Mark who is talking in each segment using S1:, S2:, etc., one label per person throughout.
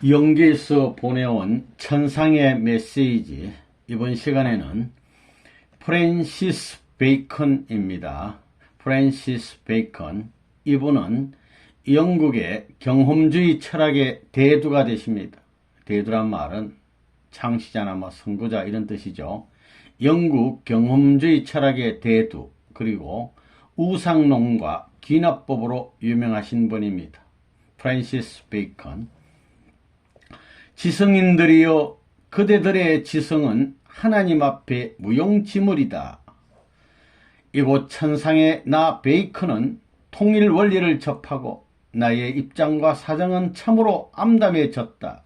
S1: 영계에서 보내온 천상의 메시지. 이번 시간에는 프랜시스 베이컨입니다. 프랜시스 베이컨. 이분은 영국의 경험주의 철학의 대두가 되십니다. 대두란 말은 창시자나 선구자 이런 뜻이죠. 영국 경험주의 철학의 대두, 그리고 우상론과 기납법으로 유명하신 분입니다. 프랜시스 베이컨. 지성인들이여, 그대들의 지성은 하나님 앞에 무용지물이다. 이곳 천상의 나 베이컨은 통일 원리를 접하고 나의 입장과 사정은 참으로 암담해졌다.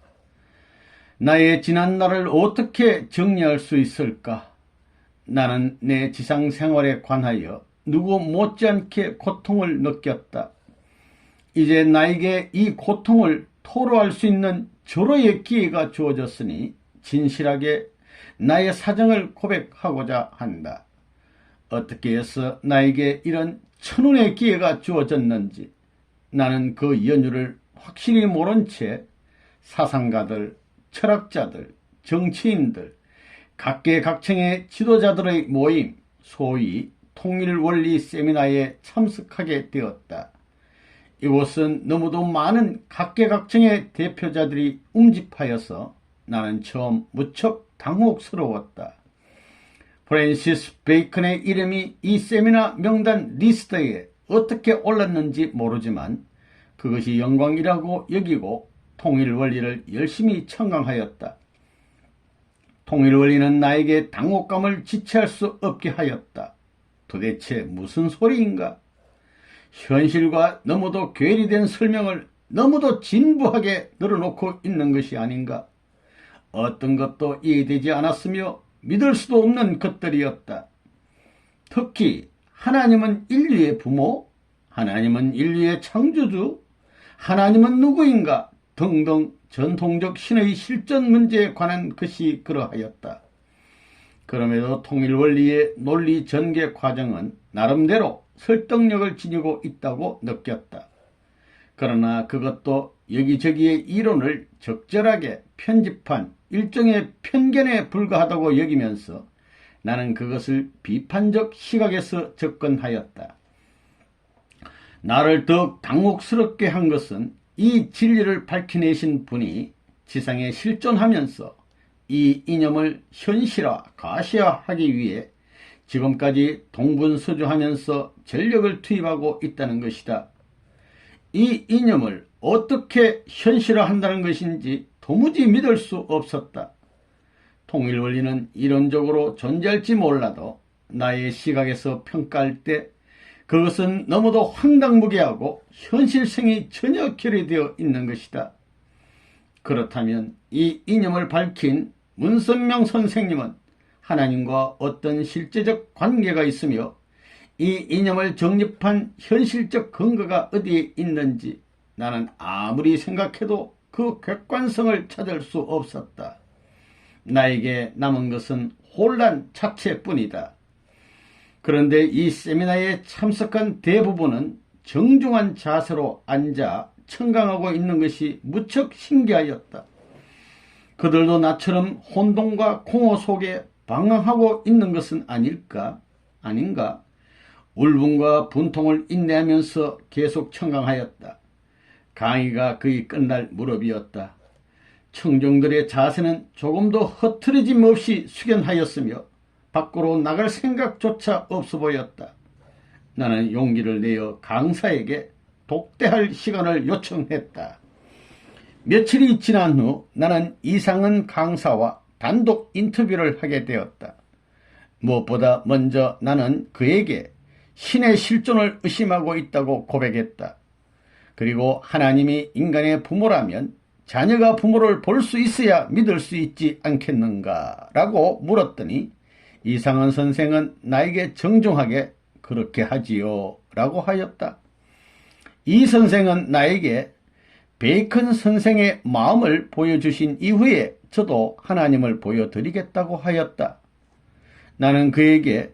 S1: 나의 지난날을 어떻게 정리할 수 있을까? 나는 내 지상 생활에 관하여 누구 못지않게 고통을 느꼈다. 이제 나에게 이 고통을 토로할 수 있는 절호의 기회가 주어졌으니 진실하게 나의 사정을 고백하고자 한다. 어떻게 해서 나에게 이런 천운의 기회가 주어졌는지 나는 그 연유를 확실히 모른 채 사상가들, 철학자들, 정치인들, 각계각층의 지도자들의 모임, 소위 통일원리 세미나에 참석하게 되었다. 이곳은 너무도 많은 각계각층의 대표자들이 움집하여서 나는 처음 무척 당혹스러웠다. 프랜시스 베이컨의 이름이 이 세미나 명단 리스트에 어떻게 올랐는지 모르지만 그것이 영광이라고 여기고 통일원리를 열심히 청강하였다. 통일원리는 나에게 당혹감을 지체할 수 없게 하였다. 도대체 무슨 소리인가? 현실과 너무도 괴리된 설명을 너무도 진부하게 늘어놓고 있는 것이 아닌가? 어떤 것도 이해되지 않았으며 믿을 수도 없는 것들이었다. 특히 하나님은 인류의 부모, 하나님은 인류의 창조주, 하나님은 누구인가 등등 전통적 신의 실존 문제에 관한 것이 그러하였다. 그럼에도 통일원리의 논리 전개 과정은 나름대로 설득력을 지니고 있다고 느꼈다. 그러나 그것도 여기저기의 이론을 적절하게 편집한 일종의 편견에 불과하다고 여기면서 나는 그것을 비판적 시각에서 접근하였다. 나를 더욱 당혹스럽게 한 것은 이 진리를 밝혀내신 분이 지상에 실존하면서 이 이념을 현실화, 가시화하기 위해 지금까지 동분서주하면서 전력을 투입하고 있다는 것이다. 이 이념을 어떻게 현실화한다는 것인지 도무지 믿을 수 없었다. 통일원리는 이론적으로 존재할지 몰라도 나의 시각에서 평가할 때 그것은 너무도 황당무계하고 현실성이 전혀 결여되어 있는 것이다. 그렇다면 이 이념을 밝힌 문선명 선생님은 하나님과 어떤 실제적 관계가 있으며 이 이념을 정립한 현실적 근거가 어디에 있는지 나는 아무리 생각해도 그 객관성을 찾을 수 없었다. 나에게 남은 것은 혼란 자체뿐이다. 그런데 이 세미나에 참석한 대부분은 정중한 자세로 앉아 청강하고 있는 것이 무척 신기하였다. 그들도 나처럼 혼돈과 공허 속에 방황하고 있는 것은 아닌가? 울분과 분통을 인내하면서 계속 청강하였다. 강의가 거의 끝날 무렵이었다. 청중들의 자세는 조금도 흐트러짐 없이 숙연하였으며 밖으로 나갈 생각조차 없어 보였다. 나는 용기를 내어 강사에게 독대할 시간을 요청했다. 며칠이 지난 후 나는 이상은 강사와 단독 인터뷰를 하게 되었다. 무엇보다 먼저 나는 그에게 신의 실존을 의심하고 있다고 고백했다. 그리고 하나님이 인간의 부모라면 자녀가 부모를 볼 수 있어야 믿을 수 있지 않겠는가 라고 물었더니 이상은 선생은 나에게 정중하게 그렇게 하지요 라고 하였다. 이 선생은 나에게 베이컨 선생의 마음을 보여주신 이후에 저도 하나님을 보여드리겠다고 하였다. 나는 그에게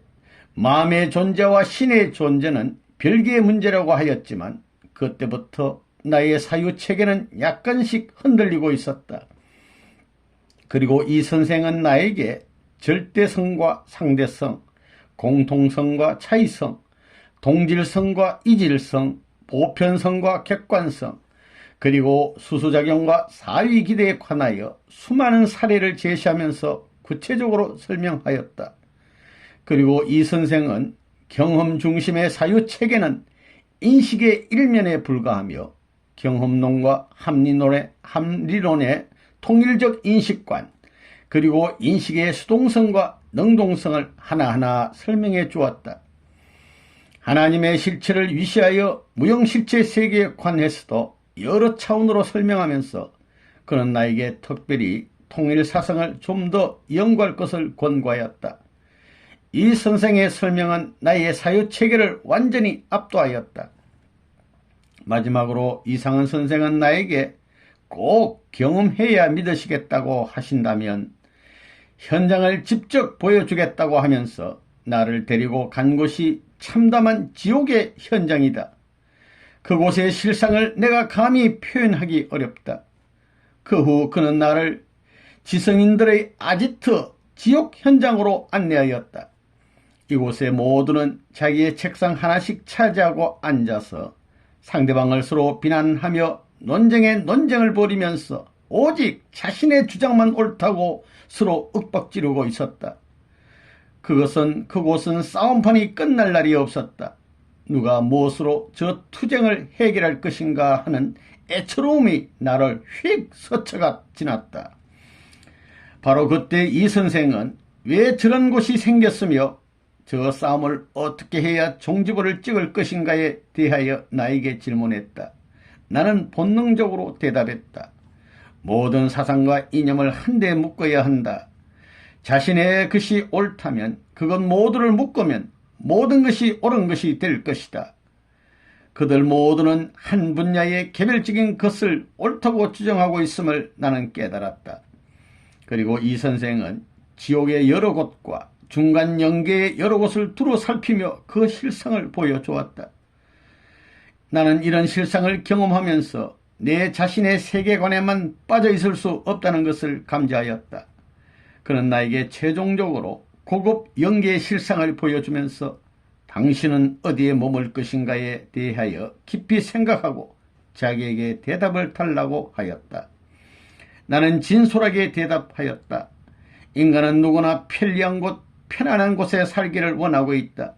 S1: 마음의 존재와 신의 존재는 별개의 문제라고 하였지만 그때부터 나의 사유체계는 약간씩 흔들리고 있었다. 그리고 이 선생은 나에게 절대성과 상대성, 공통성과 차이성, 동질성과 이질성, 보편성과 객관성, 그리고 수수작용과 사위기대에 관하여 수많은 사례를 제시하면서 구체적으로 설명하였다. 그리고 이 선생은 경험 중심의 사유체계는 인식의 일면에 불과하며 경험론과 합리론의 통일적 인식관, 그리고 인식의 수동성과 능동성을 하나하나 설명해 주었다. 하나님의 실체를 위시하여 무형실체 세계에 관해서도 여러 차원으로 설명하면서 그는 나에게 특별히 통일사상을 좀 더 연구할 것을 권고하였다. 이 선생의 설명은 나의 사유체계를 완전히 압도하였다. 마지막으로 이상은 선생은 나에게 꼭 경험해야 믿으시겠다고 하신다면 현장을 직접 보여주겠다고 하면서 나를 데리고 간 곳이 참담한 지옥의 현장이다. 그곳의 실상을 내가 감히 표현하기 어렵다. 그 후 그는 나를 지성인들의 아지트 지옥 현장으로 안내하였다. 이곳의 모두는 자기의 책상 하나씩 차지하고 앉아서 상대방을 서로 비난하며 논쟁을 벌이면서 오직 자신의 주장만 옳다고 서로 윽박지르고 있었다. 그곳은 싸움판이 끝날 날이 없었다. 누가 무엇으로 저 투쟁을 해결할 것인가 하는 애처로움이 나를 휙 스쳐가 지났다. 바로 그때 이 선생은 왜 저런 곳이 생겼으며 저 싸움을 어떻게 해야 종지부를 찍을 것인가에 대하여 나에게 질문했다. 나는 본능적으로 대답했다. 모든 사상과 이념을 한데 묶어야 한다. 자신의 것이 옳다면 그것 모두를 묶으면 모든 것이 옳은 것이 될 것이다. 그들 모두는 한 분야의 개별적인 것을 옳다고 주장하고 있음을 나는 깨달았다. 그리고 이 선생은 지옥의 여러 곳과 중간 연계의 여러 곳을 두루 살피며 그 실상을 보여주었다. 나는 이런 실상을 경험하면서 내 자신의 세계관에만 빠져있을 수 없다는 것을 감지하였다. 그는 나에게 최종적으로 고급 연계의 실상을 보여주면서 당신은 어디에 머물 것인가에 대하여 깊이 생각하고 자기에게 대답을 달라고 하였다. 나는 진솔하게 대답하였다. 인간은 누구나 편리한 곳, 편안한 곳에 살기를 원하고 있다.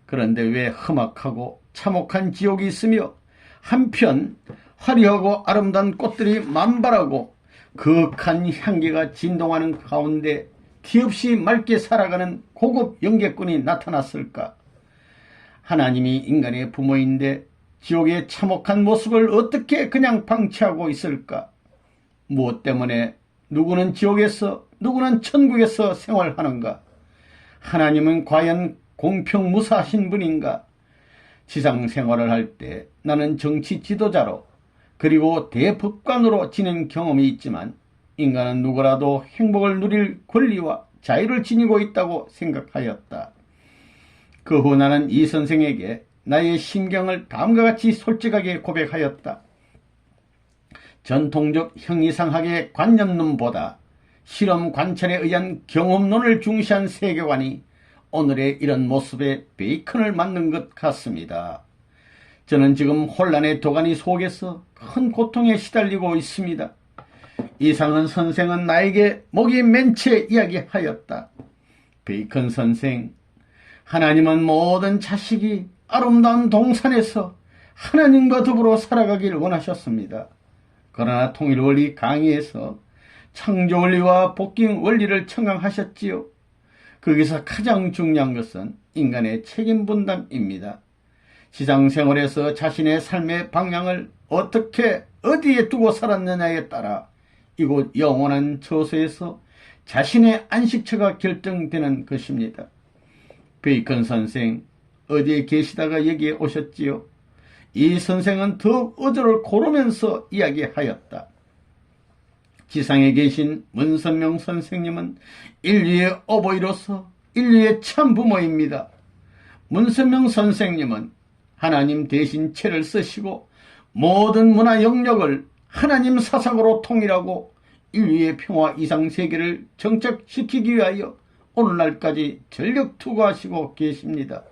S1: 그런데 왜 험악하고 참혹한 지옥이 있으며 한편 화려하고 아름다운 꽃들이 만발하고 그윽한 향기가 진동하는 가운데 티없이 맑게 살아가는 고급 영계꾼이 나타났을까? 하나님이 인간의 부모인데 지옥의 참혹한 모습을 어떻게 그냥 방치하고 있을까? 무엇 때문에 누구는 지옥에서 누구는 천국에서 생활하는가? 하나님은 과연 공평무사하신 분인가? 지상 생활을 할 때 나는 정치 지도자로 그리고 대법관으로 지낸 경험이 있지만 인간은 누구라도 행복을 누릴 권리와 자유를 지니고 있다고 생각하였다. 그 후 나는 이 선생에게 나의 심경을 다음과 같이 솔직하게 고백하였다. 전통적 형이상학의 관념론보다 실험 관찰에 의한 경험론을 중시한 세계관이 오늘의 이런 모습에 베이컨을 맞는 것 같습니다. 저는 지금 혼란의 도가니 속에서 큰 고통에 시달리고 있습니다. 이상은 선생은 나에게 목이 맨 채 이야기하였다. 베이컨 선생, 하나님은 모든 자식이 아름다운 동산에서 하나님과 더불어 살아가길 원하셨습니다. 그러나 통일원리 강의에서 창조원리와 복귀 원리를 청강하셨지요. 거기서 가장 중요한 것은 인간의 책임분담입니다. 지상생활에서 자신의 삶의 방향을 어떻게 어디에 두고 살았느냐에 따라 이곳 영원한 처소에서 자신의 안식처가 결정되는 것입니다. 베이컨 선생, 어디에 계시다가 여기에 오셨지요? 이 선생은 더욱 어조를 고르면서 이야기하였다. 지상에 계신 문선명 선생님은 인류의 어버이로서 인류의 참부모입니다. 문선명 선생님은 하나님 대신 채를 쓰시고 모든 문화 영역을 하나님 사상으로 통일하고 인류의 평화 이상세계를 정착시키기 위하여 오늘날까지 전력 투구하시고 계십니다.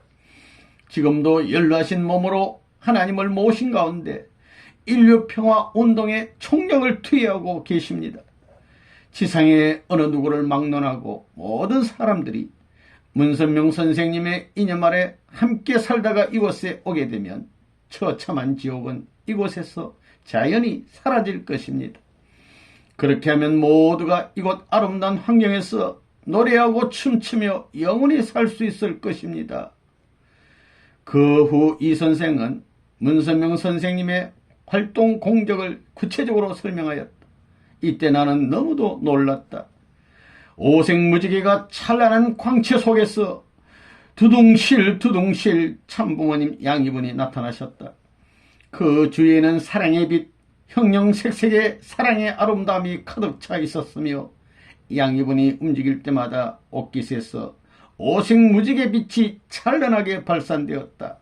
S1: 지금도 연로하신 몸으로 하나님을 모신 가운데 인류 평화 운동에 총력을 투여하고 계십니다. 지상의 어느 누구를 막론하고 모든 사람들이 문선명 선생님의 이념 아래 함께 살다가 이곳에 오게 되면 처참한 지옥은 이곳에서 자연히 사라질 것입니다. 그렇게 하면 모두가 이곳 아름다운 환경에서 노래하고 춤추며 영원히 살 수 있을 것입니다. 그 후 이 선생은 문선명 선생님의 활동 공적을 구체적으로 설명하였다. 이때 나는 너무도 놀랐다. 오색무지개가 찬란한 광채 속에서 두둥실 참부모님 양이분이 나타나셨다. 그 주위에는 사랑의 빛, 형형색색의 사랑의 아름다움이 가득 차 있었으며 양이분이 움직일 때마다 옷깃에서 오색무지개 빛이 찬란하게 발산되었다.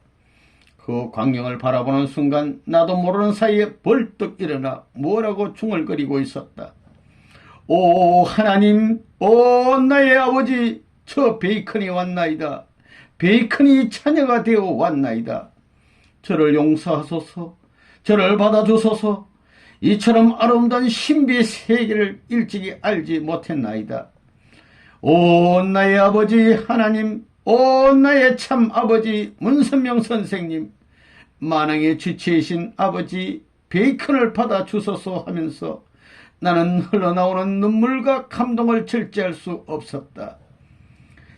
S1: 그 광경을 바라보는 순간 나도 모르는 사이에 벌떡 일어나 뭐라고 중얼거리고 있었다. 오 하나님, 오 나의 아버지, 저 베이컨이 왔나이다. 베이컨이 자녀가 되어 왔나이다. 저를 용서하소서, 저를 받아주소서. 이처럼 아름다운 신비의 세계를 일찍이 알지 못했나이다. 오 나의 아버지 하나님, 오 나의 참 아버지 문선명 선생님, 만왕의 주체이신 아버지 베이컨을 받아주소서 하면서 나는 흘러나오는 눈물과 감동을 절제할 수 없었다.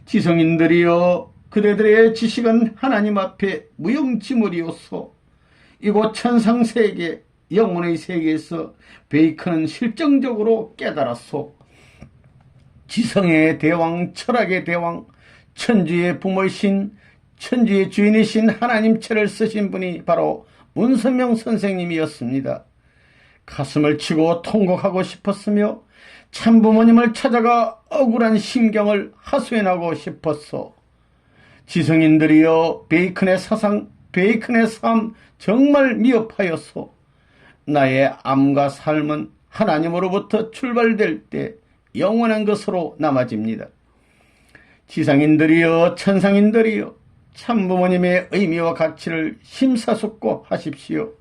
S1: 지성인들이여, 그대들의 지식은 하나님 앞에 무용지물이오소. 이곳 천상세계, 영혼의 세계에서 베이컨은 실정적으로 깨달았소. 지성의 대왕, 철학의 대왕, 천주의 부모이신, 천주의 주인이신 하나님 채를 쓰신 분이 바로 문선명 선생님이었습니다. 가슴을 치고 통곡하고 싶었으며 참부모님을 찾아가 억울한 심경을 하소연하고 싶었소. 지성인들이여, 베이컨의 사상, 베이컨의 삶 정말 미흡하였소. 나의 암과 삶은 하나님으로부터 출발될 때 영원한 것으로 남아집니다. 지상인들이여, 천상인들이여, 참부모님의 의미와 가치를 심사숙고하십시오.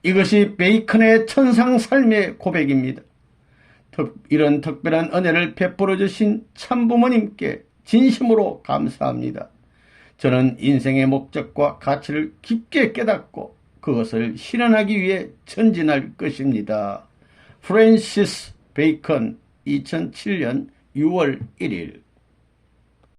S1: 이것이 베이컨의 천상 삶의 고백입니다. 이런 특별한 은혜를 베풀어 주신 참부모님께 진심으로 감사합니다. 저는 인생의 목적과 가치를 깊게 깨닫고 그것을 실현하기 위해 전진할 것입니다. 프랜시스 베이컨, 2007년 6월 1일.